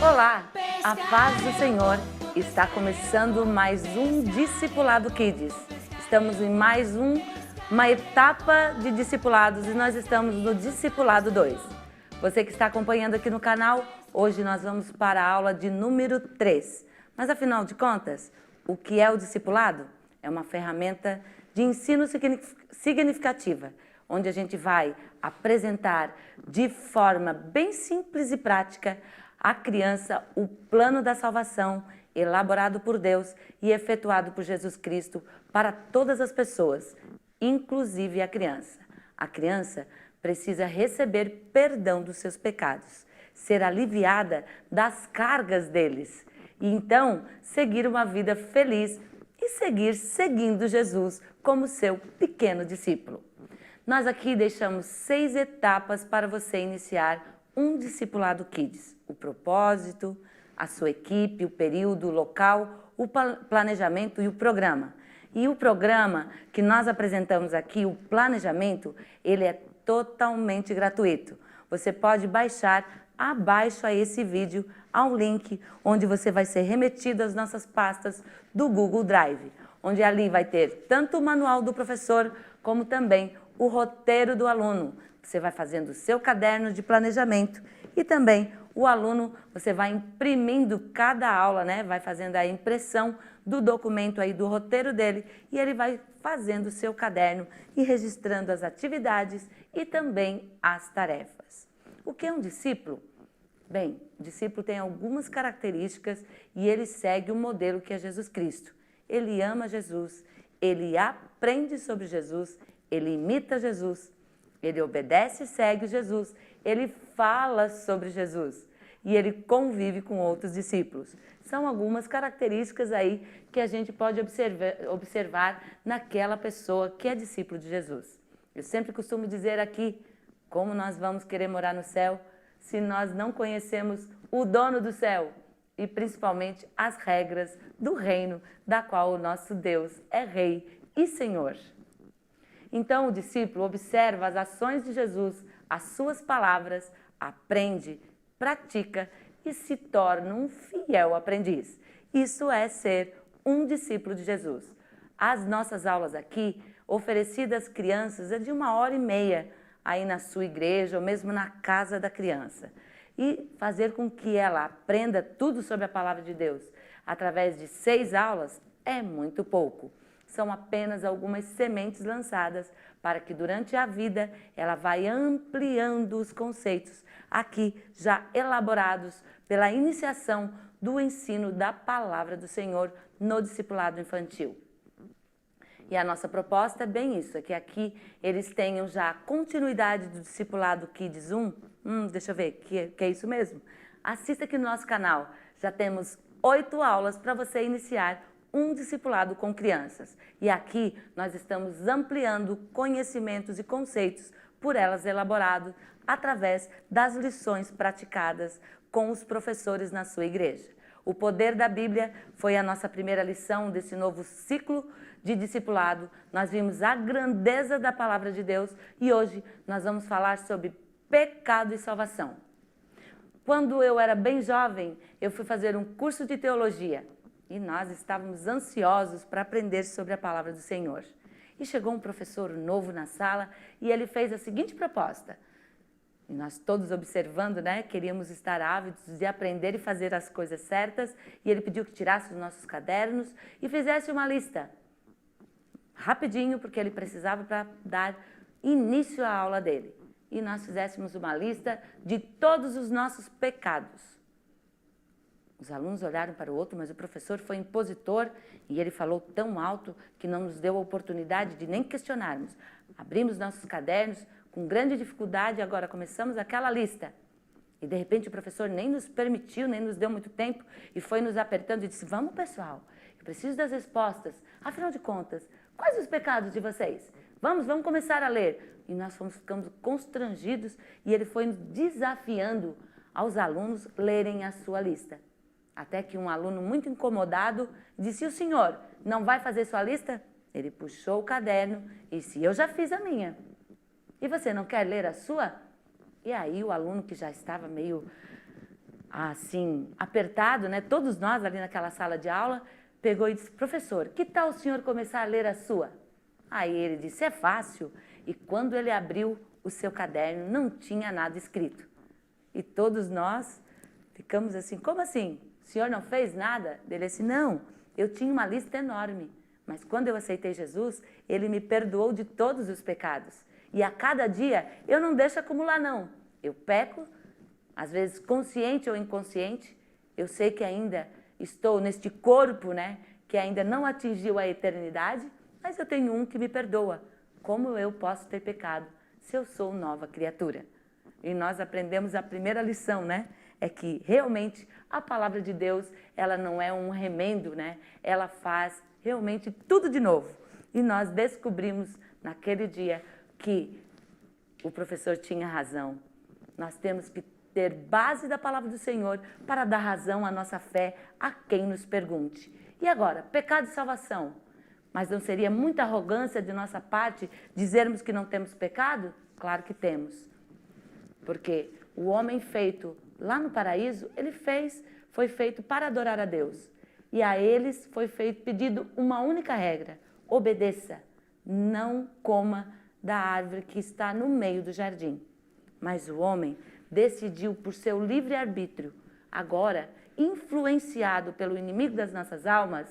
Olá, a paz do Senhor. Está começando mais um Discipulado Kids. Estamos em mais uma etapa de discipulados e nós estamos no Discipulado 2. Você que está acompanhando aqui no canal, hoje nós vamos para a aula de número 3. Mas afinal de contas, o que é o discipulado? É uma ferramenta de ensino significativa, onde a gente vai apresentar de forma bem simples e prática à criança o plano da salvação elaborado por Deus e efetuado por Jesus Cristo para todas as pessoas, inclusive a criança. A criança precisa receber perdão dos seus pecados, ser aliviada das cargas deles e então seguir uma vida feliz e seguir seguindo Jesus como seu pequeno discípulo. Nós aqui deixamos 6 etapas para você iniciar um Discipulado Kids. O propósito, a sua equipe, o período, o local, o planejamento e o programa. E o programa que nós apresentamos aqui, o planejamento, ele é totalmente gratuito. Você pode baixar abaixo a esse vídeo ao link onde você vai ser remetido às nossas pastas do Google Drive, onde ali vai ter tanto o manual do professor como também o roteiro do aluno. Você vai fazendo o seu caderno de planejamento e também o aluno, você vai imprimindo cada aula, né? Vai fazendo a impressão do documento aí, do roteiro dele, e ele vai fazendo o seu caderno e registrando as atividades e também as tarefas. O que é um discípulo? Bem, o discípulo tem algumas características e ele segue o modelo que é Jesus Cristo. Ele ama Jesus, ele aprende sobre Jesus, ele imita Jesus, ele obedece e segue Jesus, ele fala sobre Jesus e ele convive com outros discípulos. São algumas características aí que a gente pode observar naquela pessoa que é discípulo de Jesus. Eu sempre costumo dizer aqui, como nós vamos querer morar no céu se nós não conhecemos o dono do céu e principalmente as regras do reino da qual o nosso Deus é Rei e Senhor. Então o discípulo observa as ações de Jesus, as suas palavras, aprende, pratica e se torna um fiel aprendiz. Isso é ser um discípulo de Jesus. As nossas aulas aqui, oferecidas às crianças, é de 1h30 aí na sua igreja ou mesmo na casa da criança. E fazer com que ela aprenda tudo sobre a palavra de Deus através de 6 aulas é muito pouco. São apenas algumas sementes lançadas para que durante a vida ela vai ampliando os conceitos aqui já elaborados pela iniciação do ensino da palavra do Senhor no discipulado infantil. E a nossa proposta é bem isso, é que aqui eles tenham já a continuidade do Discipulado Kids 1. Deixa eu ver, que é isso mesmo? Assista aqui no nosso canal, já temos 8 aulas para você iniciar um discipulado com crianças. E aqui nós estamos ampliando conhecimentos e conceitos por elas elaborados através das lições praticadas com os professores na sua igreja. O poder da Bíblia foi a nossa primeira lição desse novo ciclo de discipulado. Nós vimos a grandeza da palavra de Deus e hoje nós vamos falar sobre pecado e salvação. Quando eu era bem jovem, eu fui fazer um curso de teologia e nós estávamos ansiosos para aprender sobre a palavra do Senhor. E chegou um professor novo na sala e ele fez a seguinte proposta. E nós todos observando, né, queríamos estar ávidos de aprender e fazer as coisas certas. E ele pediu que tirasse os nossos cadernos e fizesse uma lista. Rapidinho, porque ele precisava para dar início à aula dele. E nós fizéssemos uma lista de todos os nossos pecados. Os alunos olharam para o outro, mas o professor foi impositor e ele falou tão alto que não nos deu a oportunidade de nem questionarmos. Abrimos nossos cadernos com grande dificuldade, agora começamos aquela lista. E de repente o professor nem nos permitiu, nem nos deu muito tempo e foi nos apertando e disse, vamos pessoal, eu preciso das respostas. Afinal de contas, quais os pecados de vocês? Vamos começar a ler. E nós fomos ficando constrangidos e ele foi nos desafiando aos alunos lerem a sua lista. Até que um aluno muito incomodado disse, o senhor não vai fazer sua lista? Ele puxou o caderno e disse, eu já fiz a minha. E você não quer ler a sua? E aí o aluno que já estava meio assim, apertado, né? Todos nós ali naquela sala de aula, pegou e disse: professor, que tal o senhor começar a ler a sua? Aí ele disse: é fácil. E quando ele abriu o seu caderno, não tinha nada escrito. E todos nós ficamos assim: como assim? O senhor não fez nada? Ele disse: não, eu tinha uma lista enorme. Mas quando eu aceitei Jesus, ele me perdoou de todos os pecados. E a cada dia eu não deixo acumular, não. Eu peco, às vezes consciente ou inconsciente. Eu sei que ainda estou neste corpo, né, que ainda não atingiu a eternidade, mas eu tenho um que me perdoa. Como eu posso ter pecado se eu sou nova criatura? E nós aprendemos a primeira lição, né? É que realmente a palavra de Deus, ela não é um remendo, né? Ela faz realmente tudo de novo. E nós descobrimos naquele dia que o professor tinha razão. Nós temos que ter base da palavra do Senhor para dar razão à nossa fé a quem nos pergunte. E agora, pecado e salvação? Mas não seria muita arrogância de nossa parte dizermos que não temos pecado? Claro que temos. Porque o homem feito lá no paraíso, foi feito para adorar a Deus. E a eles foi pedido uma única regra: obedeça, não coma da árvore que está no meio do jardim. Mas o homem decidiu por seu livre-arbítrio, agora influenciado pelo inimigo das nossas almas,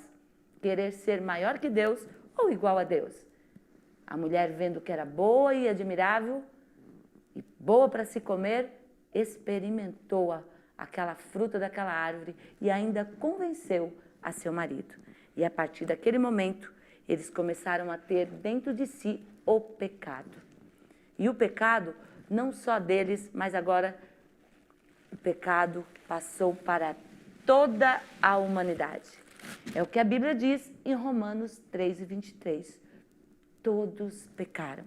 querer ser maior que Deus ou igual a Deus. A mulher, vendo que era boa e admirável e boa para se comer, experimentou aquela fruta daquela árvore e ainda convenceu a seu marido. E a partir daquele momento, eles começaram a ter dentro de si o pecado. E o pecado, não só deles, mas agora o pecado passou para toda a humanidade. É o que a Bíblia diz em Romanos 3:23. Todos pecaram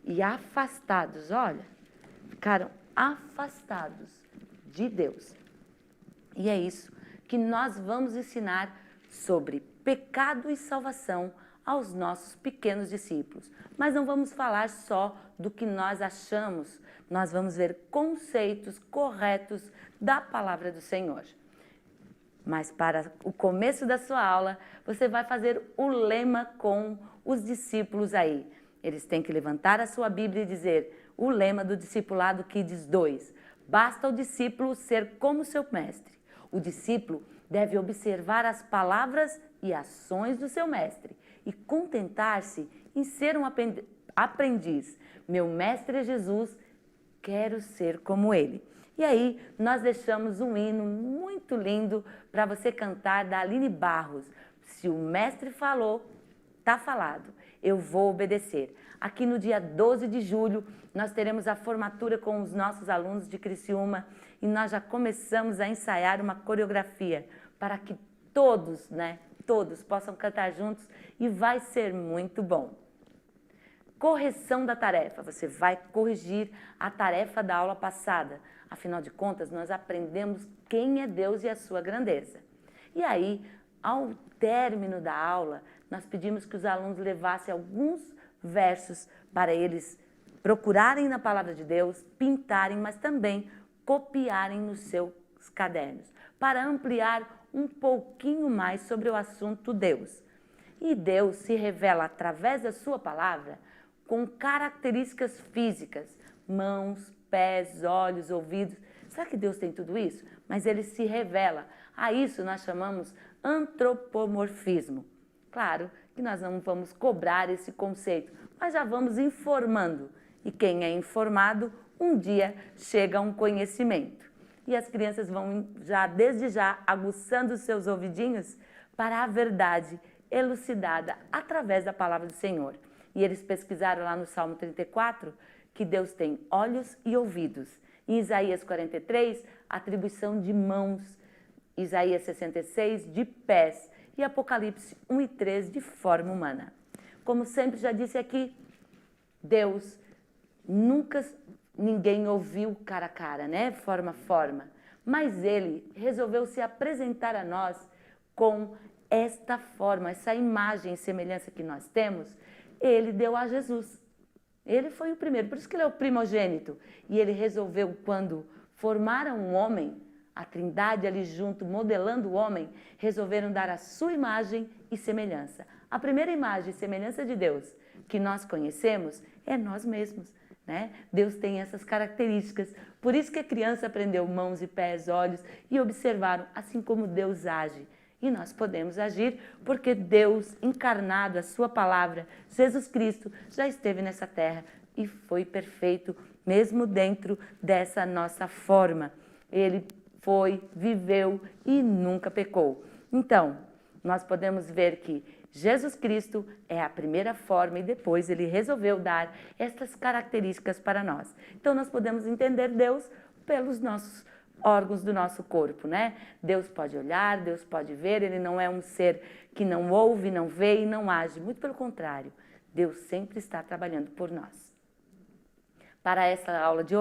e afastados, olha, ficaram afastados de Deus. E é isso que nós vamos ensinar sobre pecado e salvação aos nossos pequenos discípulos. Mas não vamos falar só do que nós achamos, nós vamos ver conceitos corretos da palavra do Senhor. Mas para o começo da sua aula, você vai fazer o lema com os discípulos aí. Eles têm que levantar a sua Bíblia e dizer o lema do discipulado Kids 2. Basta o discípulo ser como seu mestre. O discípulo deve observar as palavras e ações do seu mestre e contentar-se em ser um aprendiz. Meu mestre é Jesus, quero ser como ele. E aí, nós deixamos um hino muito lindo para você cantar da Aline Barros. Se o mestre falou, tá falado, eu vou obedecer. Aqui no dia 12 de julho, nós teremos a formatura com os nossos alunos de Criciúma e nós já começamos a ensaiar uma coreografia para que todos, todos possam cantar juntos e vai ser muito bom. Correção da tarefa, você vai corrigir a tarefa da aula passada. Afinal de contas, nós aprendemos quem é Deus e a sua grandeza. E aí, ao término da aula, nós pedimos que os alunos levassem alguns versos para eles procurarem na palavra de Deus, pintarem, mas também copiarem nos seus cadernos, para ampliar um pouquinho mais sobre o assunto Deus. E Deus se revela através da sua palavra com características físicas, mãos, pés, olhos, ouvidos. Será que Deus tem tudo isso? Mas ele se revela. A isso nós chamamos antropomorfismo. Claro que nós não vamos cobrar esse conceito, mas já vamos informando. E quem é informado, um dia chega a um conhecimento. E as crianças vão desde já aguçando os seus ouvidinhos para a verdade elucidada através da palavra do Senhor. E eles pesquisaram lá no Salmo 34 que Deus tem olhos e ouvidos. Em Isaías 43, atribuição de mãos. Isaías 66, de pés. E Apocalipse 1 e 3, de forma humana. Como sempre já disse aqui, Deus nunca ninguém ouviu cara a cara, forma a forma. Mas ele resolveu se apresentar a nós com esta forma, essa imagem e semelhança que nós temos. Ele deu a Jesus. Ele foi o primeiro, por isso que ele é o primogênito. E ele resolveu, quando formaram um homem, A Trindade ali junto, modelando o homem, resolveram dar a sua imagem e semelhança. A primeira imagem e semelhança de Deus que nós conhecemos é nós mesmos, né? Deus tem essas características. Por isso que a criança aprendeu mãos e pés, olhos e observaram assim como Deus age. E nós podemos agir porque Deus encarnado, a sua palavra, Jesus Cristo, já esteve nessa terra e foi perfeito mesmo dentro dessa nossa forma. Ele foi, viveu e nunca pecou. Então, nós podemos ver que Jesus Cristo é a primeira forma e depois ele resolveu dar estas características para nós. Então, nós podemos entender Deus pelos nossos órgãos do nosso corpo, né? Deus pode olhar, Deus pode ver, ele não é um ser que não ouve, não vê e não age. Muito pelo contrário, Deus sempre está trabalhando por nós. Para essa aula de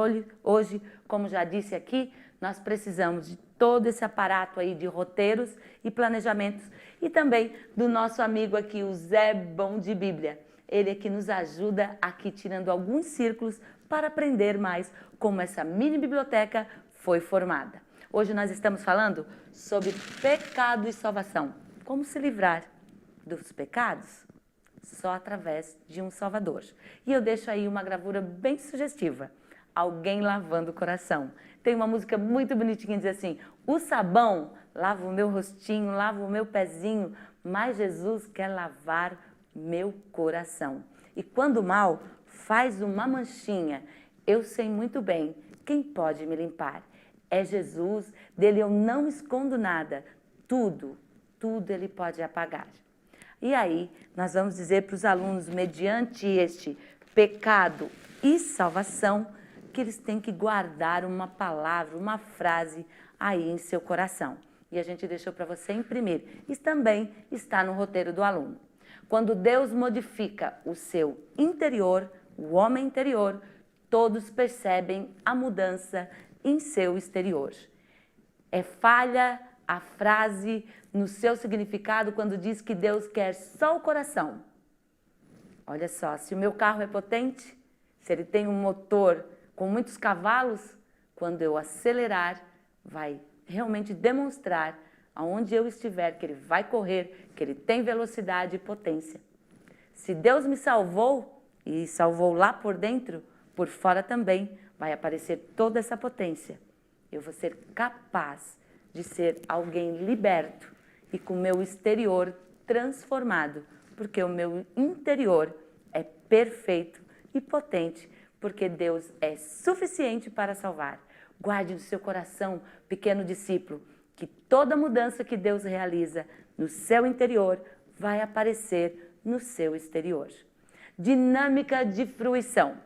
hoje, como já disse aqui, nós precisamos de todo esse aparato aí de roteiros e planejamentos e também do nosso amigo aqui, o Zé Bom de Bíblia. Ele é que nos ajuda aqui tirando alguns círculos para aprender mais como essa mini biblioteca foi formada. Hoje nós estamos falando sobre pecado e salvação. Como se livrar dos pecados? Só através de um Salvador. E eu deixo aí uma gravura bem sugestiva. Alguém lavando o coração. Tem uma música muito bonitinha que diz assim: o sabão lava o meu rostinho, lava o meu pezinho, mas Jesus quer lavar meu coração. E quando o mal faz uma manchinha, eu sei muito bem quem pode me limpar. É Jesus, dele eu não escondo nada. Tudo ele pode apagar. E aí, nós vamos dizer para os alunos, mediante este pecado e salvação, que eles têm que guardar uma palavra, uma frase aí em seu coração. E a gente deixou para você imprimir. Isso também está no roteiro do aluno. Quando Deus modifica o seu interior, o homem interior, todos percebem a mudança em seu exterior. É falha a frase no seu significado quando diz que Deus quer só o coração. Olha só, se o meu carro é potente, se ele tem um motor com muitos cavalos, quando eu acelerar, vai realmente demonstrar aonde eu estiver que ele vai correr, que ele tem velocidade e potência. Se Deus me salvou e salvou lá por dentro, por fora também vai aparecer toda essa potência. Eu vou ser capaz de ser alguém liberto e com o meu exterior transformado, porque o meu interior é perfeito e potente, porque Deus é suficiente para salvar. Guarde no seu coração, pequeno discípulo, que toda mudança que Deus realiza no seu interior vai aparecer no seu exterior. Dinâmica de fruição.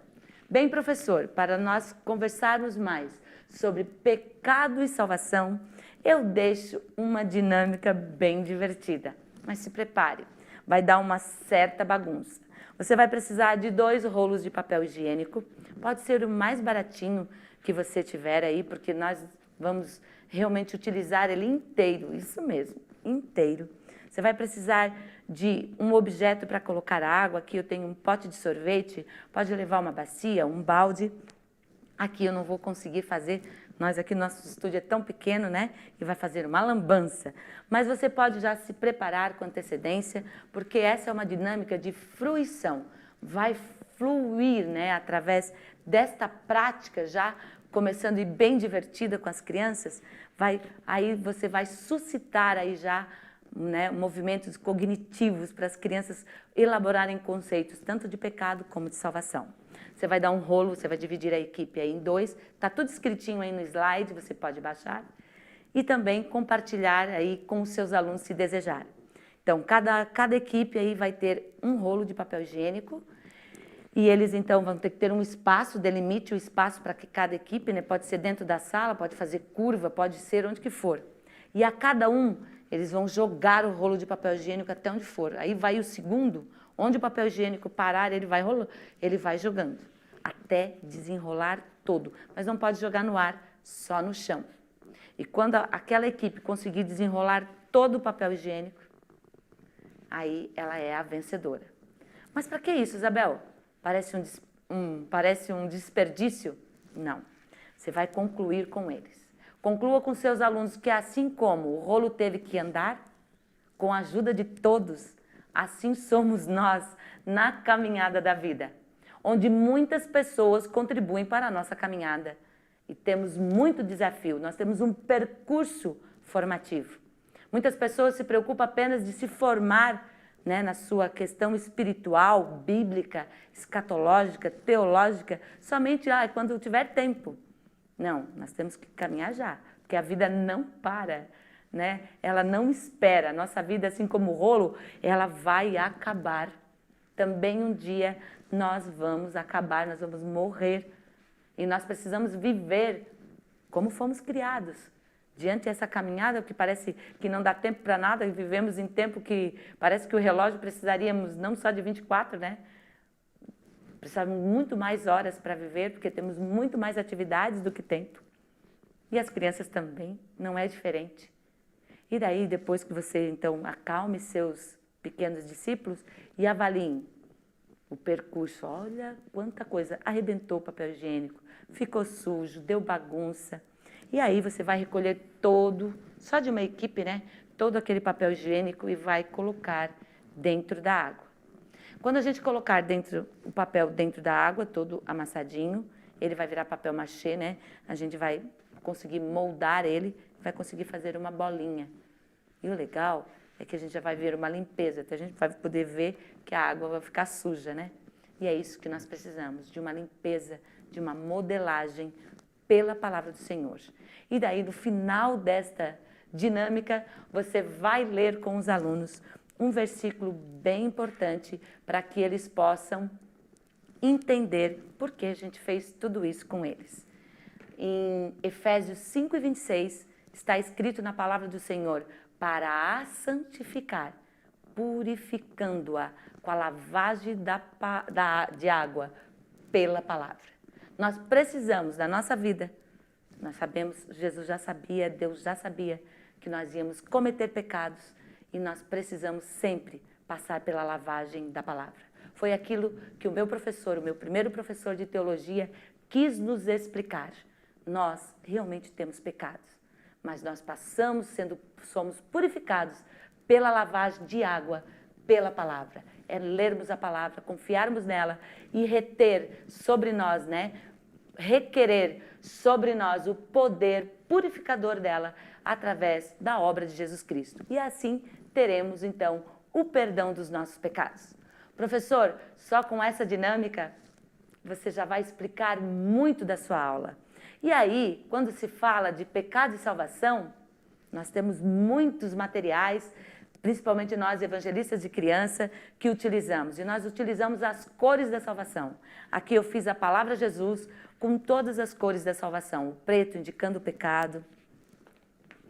Bem, professor, para nós conversarmos mais sobre pecado e salvação, eu deixo uma dinâmica bem divertida. Mas se prepare, vai dar uma certa bagunça. Você vai precisar de 2 rolos de papel higiênico. Pode ser o mais baratinho que você tiver aí, porque nós vamos realmente utilizar ele inteiro. Isso mesmo, inteiro. Você vai precisar de um objeto para colocar água. Aqui eu tenho um pote de sorvete. Pode levar uma bacia, um balde. Aqui eu não vou conseguir fazer. Nós aqui, nosso estúdio é tão pequeno, né? E vai fazer uma lambança. Mas você pode já se preparar com antecedência, porque essa é uma dinâmica de fruição. Vai fluir, né? Através desta prática já, começando e bem divertida com as crianças, aí você vai suscitar aí já, né, movimentos cognitivos para as crianças elaborarem conceitos tanto de pecado como de salvação. Você vai dar um rolo, você vai dividir a equipe aí em 2, tá tudo escritinho aí no slide, você pode baixar e também compartilhar aí com os seus alunos se desejar. Então, cada equipe aí vai ter um rolo de papel higiênico e eles então vão ter que ter um espaço, delimite o espaço para que cada equipe, né, pode ser dentro da sala, pode fazer curva, pode ser onde que for. E a cada um, eles vão jogar o rolo de papel higiênico até onde for. Aí vai o segundo, onde o papel higiênico parar, ele vai jogando, até desenrolar todo. Mas não pode jogar no ar, só no chão. E quando aquela equipe conseguir desenrolar todo o papel higiênico, aí ela é a vencedora. Mas para que isso, Isabel? Parece um desperdício? Não. Você vai concluir com eles. Conclua com seus alunos que assim como o rolo teve que andar, com a ajuda de todos, assim somos nós na caminhada da vida, onde muitas pessoas contribuem para a nossa caminhada. E temos muito desafio, nós temos um percurso formativo. Muitas pessoas se preocupam apenas de se formar, né, na sua questão espiritual, bíblica, escatológica, teológica, somente quando tiver tempo. Não, nós temos que caminhar já, porque a vida não para, né? Ela não espera. Nossa vida, assim como o rolo, ela vai acabar. Também um dia nós vamos acabar, nós vamos morrer. E nós precisamos viver como fomos criados. Diante dessa caminhada, que parece que não dá tempo para nada, e vivemos em tempo que parece que o relógio precisaríamos não só de 24, né? Precisamos muito mais horas para viver, porque temos muito mais atividades do que tempo. E as crianças também, não é diferente. E daí, depois que você, então, acalme seus pequenos discípulos e avaliem o percurso. Olha quanta coisa, arrebentou o papel higiênico, ficou sujo, deu bagunça. E aí você vai recolher todo, só de uma equipe, né? Todo aquele papel higiênico e vai colocar dentro da água. Quando a gente colocar o papel dentro da água, todo amassadinho, ele vai virar papel machê, né? A gente vai conseguir moldar ele, vai conseguir fazer uma bolinha. E o legal é que a gente já vai ver uma limpeza, então a gente vai poder ver que a água vai ficar suja, né? E é isso que nós precisamos, de uma limpeza, de uma modelagem pela palavra do Senhor. E daí, no final desta dinâmica, você vai ler com os alunos um versículo bem importante para que eles possam entender por que a gente fez tudo isso com eles. Em Efésios 5:26 está escrito na palavra do Senhor: para a santificar, purificando-a com a lavagem de água pela palavra. Nós precisamos da nossa vida. Nós sabemos, Jesus já sabia, Deus já sabia que nós íamos cometer pecados e nós precisamos sempre passar pela lavagem da palavra. Foi aquilo que o meu professor, o meu primeiro professor de teologia, quis nos explicar. Nós realmente temos pecados, mas nós somos purificados pela lavagem de água, pela palavra. É lermos a palavra, confiarmos nela e reter sobre nós, né? Requerer sobre nós o poder purificador dela através da obra de Jesus Cristo. E assim teremos, então, o perdão dos nossos pecados. Professor, só com essa dinâmica, você já vai explicar muito da sua aula. E aí, quando se fala de pecado e salvação, nós temos muitos materiais, principalmente nós evangelistas de criança, que utilizamos. E nós utilizamos as cores da salvação. Aqui eu fiz a palavra Jesus com todas as cores da salvação. O preto indicando o pecado,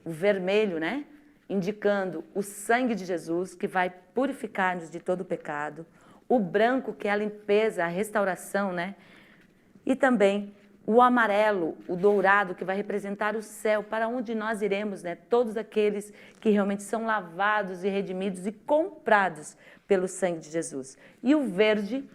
o vermelho, né? Indicando o sangue de Jesus, que vai purificar-nos de todo o pecado. O branco, que é a limpeza, a restauração, né? E também o amarelo, o dourado, que vai representar o céu, para onde nós iremos, né? Todos aqueles que realmente são lavados e redimidos e comprados pelo sangue de Jesus. E o verde,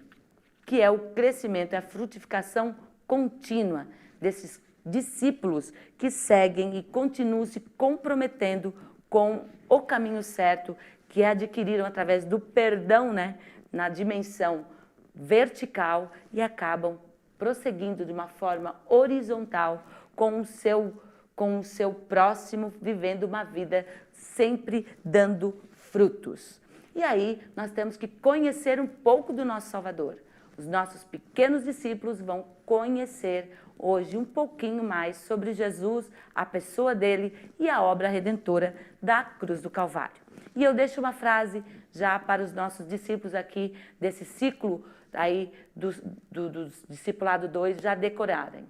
que é o crescimento, é a frutificação contínua desses discípulos que seguem e continuam se comprometendo com o caminho certo que adquiriram através do perdão, né? Na dimensão vertical e acabam prosseguindo de uma forma horizontal com o seu próximo, vivendo uma vida sempre dando frutos. E aí nós temos que conhecer um pouco do nosso Salvador. Os nossos pequenos discípulos vão conhecer hoje um pouquinho mais sobre Jesus, a pessoa dele e a obra redentora da cruz do Calvário. E eu deixo uma frase já para os nossos discípulos aqui desse ciclo aí do discipulado 2 já decorarem.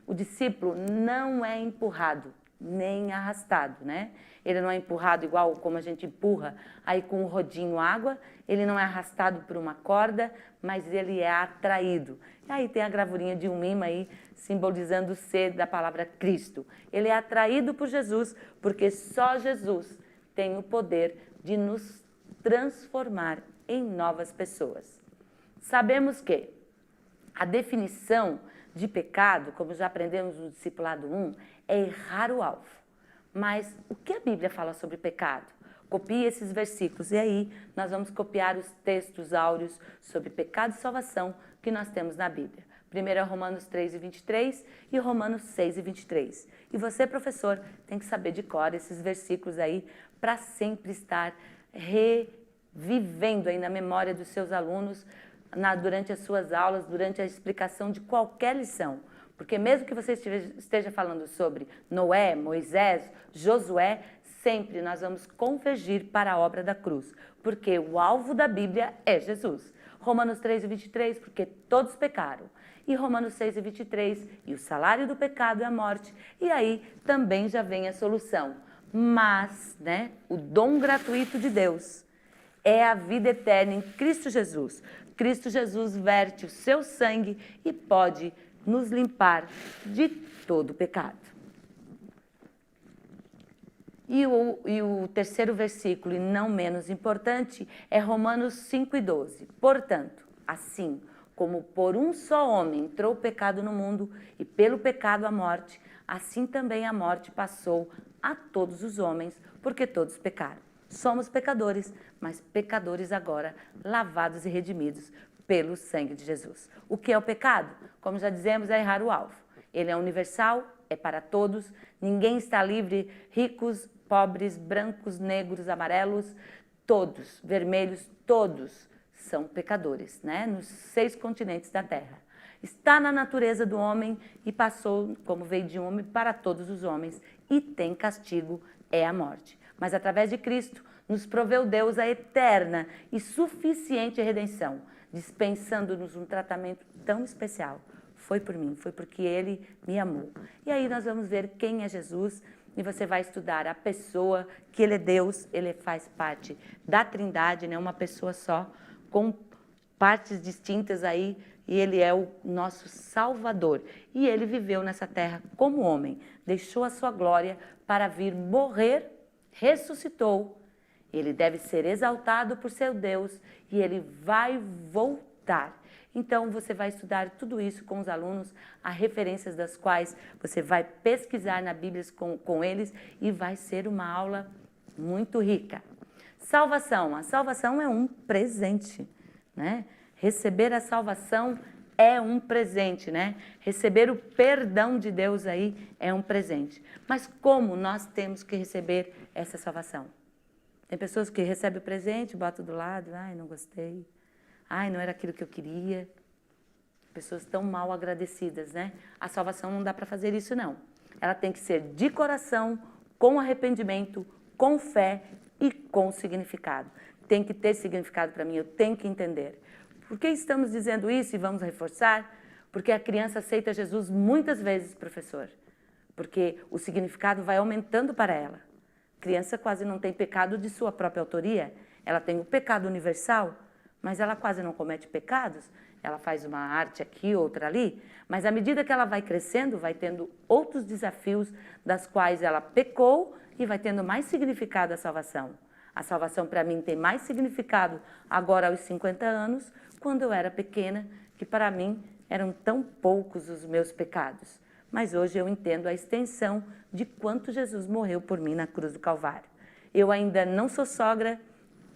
O discípulo não é empurrado, nem arrastado, né? Ele não é empurrado igual como a gente empurra aí com o rodinho água, ele não é arrastado por uma corda, mas ele é atraído. E aí tem a gravurinha de um imã aí, simbolizando o ser da palavra Cristo. Ele é atraído por Jesus, porque só Jesus tem o poder de nos transformar em novas pessoas. Sabemos que a definição de pecado, como já aprendemos no discipulado 1, é errar o alvo. Mas o que a Bíblia fala sobre pecado? Copie esses versículos e aí nós vamos copiar os textos áureos sobre pecado e salvação que nós temos na Bíblia. Primeiro é Romanos 3:23 e Romanos 6:23. E você, professor, tem que saber de cor esses versículos aí para sempre estar revivendo aí na memória dos seus alunos durante as suas aulas, durante a explicação de qualquer lição. Porque mesmo que você esteja falando sobre Noé, Moisés, Josué, sempre nós vamos convergir para a obra da cruz. Porque o alvo da Bíblia é Jesus. Romanos 3:23, porque todos pecaram. E Romanos 6:23, e o salário do pecado é a morte. E aí também já vem a solução. Mas, o dom gratuito de Deus é a vida eterna em Cristo Jesus. Cristo Jesus verte o seu sangue e pode nos limpar de todo pecado. E o terceiro versículo, e não menos importante, é Romanos 5:12. Portanto, assim como por um só homem entrou o pecado no mundo e pelo pecado a morte, assim também a morte passou a todos os homens, porque todos pecaram. Somos pecadores, mas pecadores agora, lavados e redimidos pelo sangue de Jesus. O que é o pecado? Como já dizemos, é errar o alvo. Ele é universal, é para todos, ninguém está livre, ricos, pobres, brancos, negros, amarelos, todos, vermelhos, todos são pecadores, nos 6 continentes da terra. Está na natureza do homem e passou, como veio de um homem, para todos os homens e tem castigo, é a morte. Mas através de Cristo nos proveu Deus a eterna e suficiente redenção, dispensando-nos um tratamento tão especial. Foi por mim, foi porque Ele me amou. E aí nós vamos ver quem é Jesus e você vai estudar a pessoa, que Ele é Deus, Ele faz parte da Trindade, uma pessoa só, com partes distintas aí, e Ele é o nosso Salvador. E Ele viveu nessa terra como homem, deixou a sua glória para vir morrer, ressuscitou. Ele deve ser exaltado por seu Deus e Ele vai voltar. Então, você vai estudar tudo isso com os alunos, as referências das quais você vai pesquisar na Bíblia com eles e vai ser uma aula muito rica. Salvação. A salvação é um presente, Receber a salvação é um presente, Receber o perdão de Deus aí é um presente. Mas como nós temos que receber essa salvação? Tem pessoas que recebem o presente, botam do lado, ai, não gostei, ai, não era aquilo que eu queria. Pessoas tão mal agradecidas, A salvação não dá para fazer isso, não. Ela tem que ser de coração, com arrependimento, com fé e com significado. Tem que ter significado para mim, eu tenho que entender. Por que estamos dizendo isso e vamos reforçar? Porque a criança aceita Jesus muitas vezes, professor. Porque o significado vai aumentando para ela. A criança quase não tem pecado de sua própria autoria. Ela tem o pecado universal, mas ela quase não comete pecados. Ela faz uma arte aqui, outra ali. Mas à medida que ela vai crescendo, vai tendo outros desafios das quais ela pecou e vai tendo mais significado a salvação. A salvação para mim tem mais significado agora aos 50 anos, quando eu era pequena, que para mim eram tão poucos os meus pecados. Mas hoje eu entendo a extensão de quanto Jesus morreu por mim na cruz do Calvário. Eu ainda não sou sogra,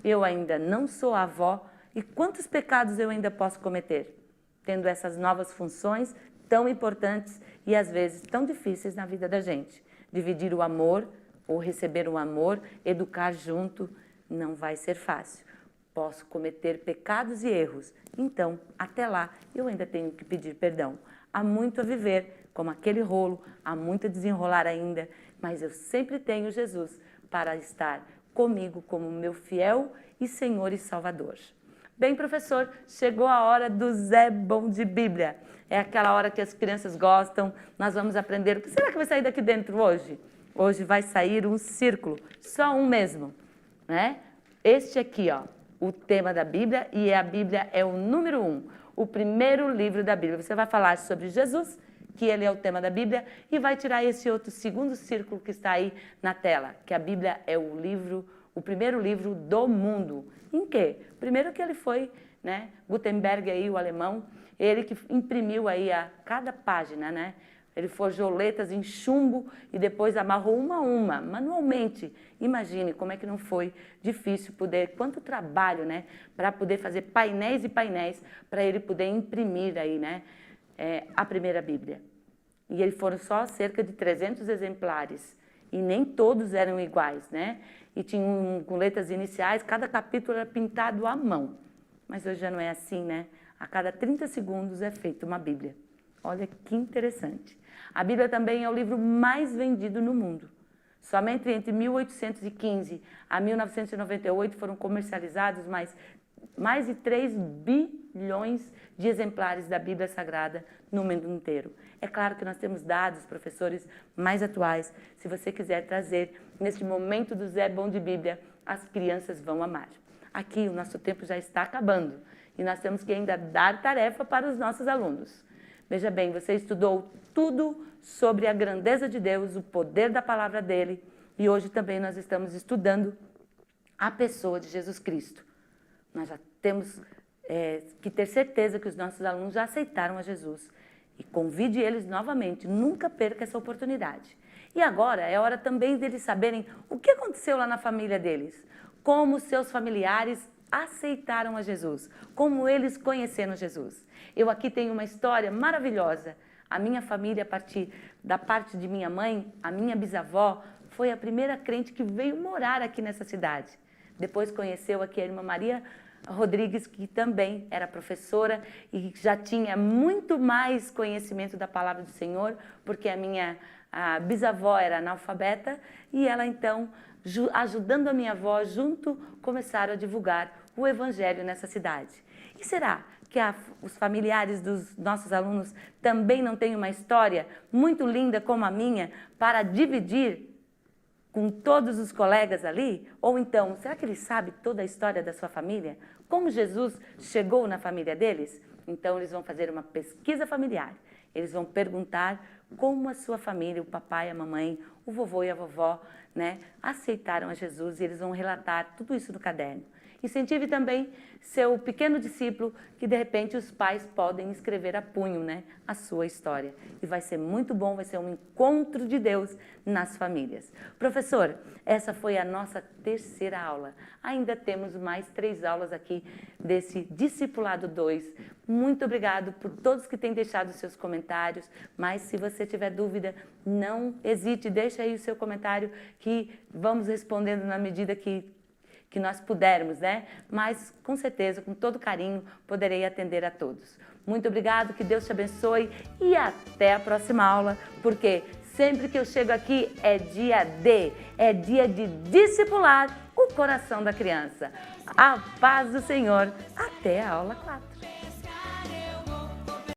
eu ainda não sou avó, e quantos pecados eu ainda posso cometer? Tendo essas novas funções tão importantes e às vezes tão difíceis na vida da gente. Dividir o amor, ou receber o amor, educar junto, não vai ser fácil. Posso cometer pecados e erros, então, até lá, eu ainda tenho que pedir perdão. Há muito a viver, como aquele rolo, há muito a desenrolar ainda, mas eu sempre tenho Jesus para estar comigo como meu fiel e Senhor e Salvador. Bem, professor, chegou a hora do Zé Bom de Bíblia. É aquela hora que as crianças gostam, nós vamos aprender. O que será que vai sair daqui dentro hoje? Hoje vai sair um círculo, só um mesmo, Este aqui, o tema da Bíblia, e a Bíblia é o número 1, o primeiro livro da Bíblia. Você vai falar sobre Jesus, que ele é o tema da Bíblia, e vai tirar esse outro segundo círculo que está aí na tela, que a Bíblia é o primeiro livro do mundo. Em quê? Primeiro que ele foi, Gutenberg aí, o alemão, Ele que imprimiu aí a cada página, né? Ele forjou letras em chumbo e depois amarrou uma a uma, manualmente. Imagine como é que não foi difícil poder, quanto trabalho, né? Para poder fazer painéis e painéis, para ele poder imprimir aí, né? A primeira Bíblia. E eles foram só cerca de 300 exemplares. E nem todos eram iguais, né? E tinham com letras iniciais, cada capítulo era pintado à mão. Mas hoje já não é assim, né? A cada 30 segundos é feita uma Bíblia. Olha que interessante. A Bíblia também é o livro mais vendido no mundo. Somente entre 1815 a 1998 foram comercializados mais de 3 bilhões de exemplares da Bíblia Sagrada no mundo inteiro. É claro que nós temos dados, professores mais atuais. Se você quiser trazer, neste momento do Zé Bom de Bíblia, as crianças vão amar. Aqui o nosso tempo já está acabando e nós temos que ainda dar tarefa para os nossos alunos. Veja bem, você estudou tudo sobre a grandeza de Deus, o poder da palavra dele, e hoje também nós estamos estudando a pessoa de Jesus Cristo. Nós já temos que ter certeza que os nossos alunos já aceitaram a Jesus. E convide eles novamente, nunca perca essa oportunidade. E agora é hora também deles saberem o que aconteceu lá na família deles, como seus familiares aceitaram a Jesus, como eles conheceram Jesus. Eu aqui tenho uma história maravilhosa. A minha família, a partir da parte de minha mãe, a minha bisavó, foi a primeira crente que veio morar aqui nessa cidade. Depois conheceu aqui a irmã Maria Rodrigues, que também era professora e já tinha muito mais conhecimento da palavra do Senhor, porque a bisavó era analfabeta e ela então, ajudando a minha avó, junto começaram a divulgar o evangelho nessa cidade. E será que os familiares dos nossos alunos também não têm uma história muito linda como a minha para dividir com todos os colegas ali? Ou então, será que eles sabem toda a história da sua família? Como Jesus chegou na família deles? Então, eles vão fazer uma pesquisa familiar. Eles vão perguntar como a sua família, o papai, a mamãe, o vovô e a vovó, né, aceitaram a Jesus, e eles vão relatar tudo isso no caderno. Incentive também seu pequeno discípulo, que de repente os pais podem escrever a punho, né, a sua história. E vai ser muito bom, vai ser um encontro de Deus nas famílias. Professor, essa foi a nossa terceira aula. Ainda temos mais 3 aulas aqui desse Discipulado 2. Muito obrigado por todos que têm deixado seus comentários, mas se você tiver dúvida, não hesite, deixa aí o seu comentário que vamos respondendo na medida que nós pudermos, né? Mas, com certeza, com todo carinho, poderei atender a todos. Muito obrigado, que Deus te abençoe e até a próxima aula, porque sempre que eu chego aqui é dia de discipular o coração da criança. A paz do Senhor. Até a aula 4.